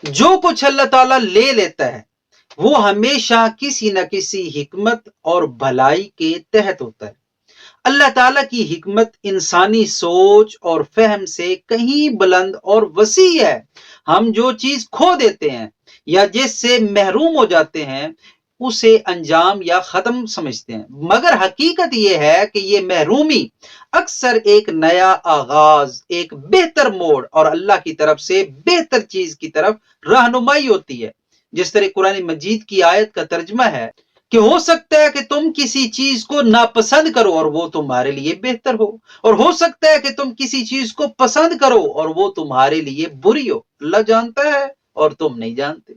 جو کچھ اللہ تعالیٰ لے لیتا ہے وہ ہمیشہ کسی نہ کسی حکمت اور بھلائی کے تحت ہوتا ہے۔ اللہ تعالیٰ کی حکمت انسانی سوچ اور فہم سے کہیں بلند اور وسیع ہے۔ ہم جو چیز کھو دیتے ہیں یا جس سے محروم ہو جاتے ہیں اسے انجام یا ختم سمجھتے ہیں، مگر حقیقت یہ ہے کہ یہ محرومی اکثر ایک نیا آغاز، ایک بہتر موڑ اور اللہ کی طرف سے بہتر چیز کی طرف رہنمائی ہوتی ہے۔ جس طرح قرآن مجید کی آیت کا ترجمہ ہے کہ ہو سکتا ہے کہ تم کسی چیز کو ناپسند کرو اور وہ تمہارے لیے بہتر ہو، اور ہو سکتا ہے کہ تم کسی چیز کو پسند کرو اور وہ تمہارے لیے بری ہو۔ اللہ جانتا ہے اور تم نہیں جانتے۔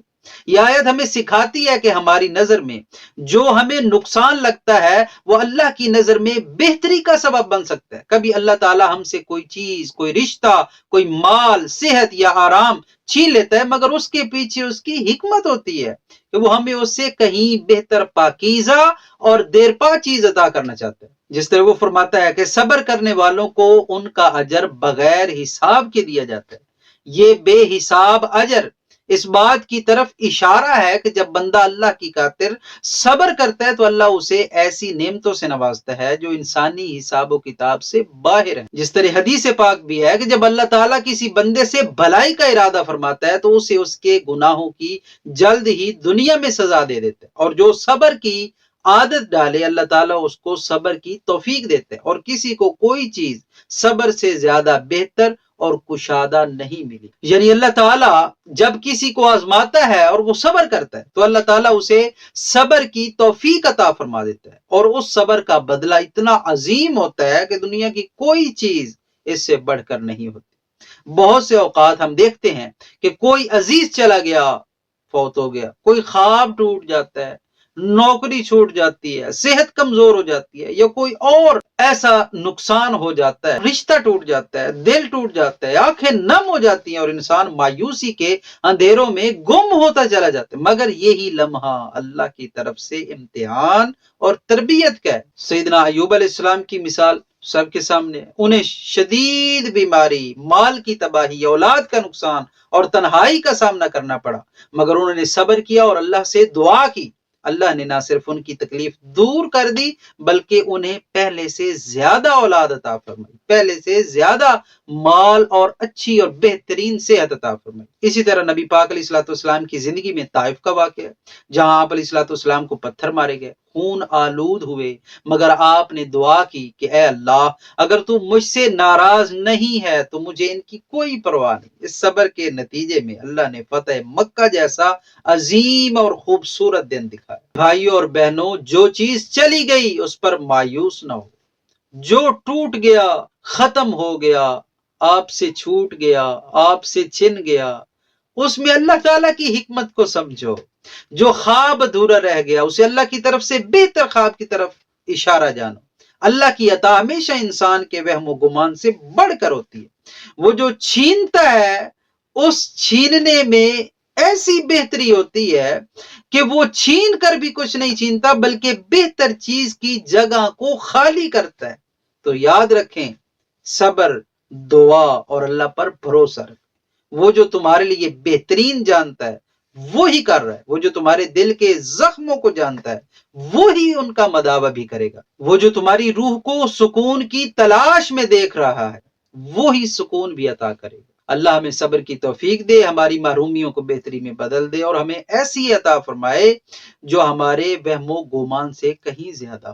یہ آیت ہمیں سکھاتی ہے کہ ہماری نظر میں جو ہمیں نقصان لگتا ہے وہ اللہ کی نظر میں بہتری کا سبب بن سکتا ہے۔ کبھی اللہ تعالیٰ ہم سے کوئی چیز، کوئی رشتہ، کوئی مال، صحت یا آرام چھین لیتا ہے، مگر اس کے پیچھے اس کی حکمت ہوتی ہے کہ وہ ہمیں اس سے کہیں بہتر، پاکیزہ اور دیرپا چیز عطا کرنا چاہتا ہے۔ جس طرح وہ فرماتا ہے کہ صبر کرنے والوں کو ان کا اجر بغیر حساب کے دیا جاتا ہے۔ یہ بے حساب اجر اس بات کی طرف اشارہ ہے کہ جب بندہ اللہ کی خاطر صبر کرتا ہے تو اللہ اسے ایسی نعمتوں سے نوازتا ہے جو انسانی حساب و کتاب سے باہر ہے۔ جس طرح حدیث پاک بھی ہے کہ جب اللہ تعالیٰ کسی بندے سے بھلائی کا ارادہ فرماتا ہے تو اسے اس کے گناہوں کی جلد ہی دنیا میں سزا دے دیتا ہے، اور جو صبر کی عادت ڈالے اللہ تعالیٰ اس کو صبر کی توفیق دیتا ہے، اور کسی کو کوئی چیز صبر سے زیادہ بہتر اور کشادہ نہیں ملی۔ یعنی اللہ تعالیٰ جب کسی کو آزماتا ہے اور وہ صبر کرتا ہے تو اللہ تعالیٰ اسے صبر کی توفیق عطا فرما دیتا ہے، اور اس صبر کا بدلہ اتنا عظیم ہوتا ہے کہ دنیا کی کوئی چیز اس سے بڑھ کر نہیں ہوتی۔ بہت سے اوقات ہم دیکھتے ہیں کہ کوئی عزیز چلا گیا، فوت ہو گیا، کوئی خواب ٹوٹ جاتا ہے، نوکری چھوٹ جاتی ہے، صحت کمزور ہو جاتی ہے، یا کوئی اور ایسا نقصان ہو جاتا ہے، رشتہ ٹوٹ جاتا ہے، دل ٹوٹ جاتا ہے، آنکھیں نم ہو جاتی ہیں اور انسان مایوسی کے اندھیروں میں گم ہوتا چلا جاتا ہے، مگر یہی لمحہ اللہ کی طرف سے امتحان اور تربیت کا ہے۔ سیدنا ایوب علیہ السلام کی مثال سب کے سامنے ہے۔ انہیں شدید بیماری، مال کی تباہی، اولاد کا نقصان اور تنہائی کا سامنا کرنا پڑا، مگر انہوں نے صبر کیا اور اللہ سے دعا کی۔ اللہ نے نہ صرف ان کی تکلیف دور کر دی بلکہ انہیں پہلے سے زیادہ اولاد عطا فرمائی، پہلے سے زیادہ مال اور اچھی اور بہترین صحت عطا فرمائی۔ اسی طرح نبی پاک علیہ الصلوۃ والسلام کی زندگی میں طائف کا واقعہ ہے، جہاں آپ علیہ الصلوۃ والسلام کو پتھر مارے گئے، خون آلود ہوئے، مگر آپ نے دعا کی کہ اے اللہ، اگر تو مجھ سے ناراض نہیں ہے تو مجھے ان کی کوئی پرواہ نہیں۔ اس صبر کے نتیجے میں اللہ نے فتح مکہ جیسا عظیم اور خوبصورت دن دکھایا۔ بھائیوں اور بہنوں، جو چیز چلی گئی اس پر مایوس نہ ہو، جو ٹوٹ گیا، ختم ہو گیا، آپ سے چھوٹ گیا، آپ سے چھن گیا، اس میں اللہ تعالیٰ کی حکمت کو سمجھو۔ جو خواب ادھورا رہ گیا اسے اللہ کی طرف سے بہتر خواب کی طرف اشارہ جانو۔ اللہ کی عطا ہمیشہ انسان کے وہم و گمان سے بڑھ کر ہوتی ہے۔ وہ جو چھینتا ہے اس چھیننے میں ایسی بہتری ہوتی ہے کہ وہ چھین کر بھی کچھ نہیں چھینتا بلکہ بہتر چیز کی جگہ کو خالی کرتا ہے۔ تو یاد رکھیں، صبر، دعا اور اللہ پر بھروسہ رکھیں۔ وہ جو تمہارے لیے بہترین جانتا ہے وہی کر رہا ہے، وہ جو تمہارے دل کے زخموں کو جانتا ہے وہی ان کا مداوع بھی کرے گا، وہ جو تمہاری روح کو سکون کی تلاش میں دیکھ رہا ہے وہی سکون بھی عطا کرے گا۔ اللہ ہمیں صبر کی توفیق دے، ہماری محرومیوں کو بہتری میں بدل دے اور ہمیں ایسی عطا فرمائے جو ہمارے وہم و گمان سے کہیں زیادہ ہو۔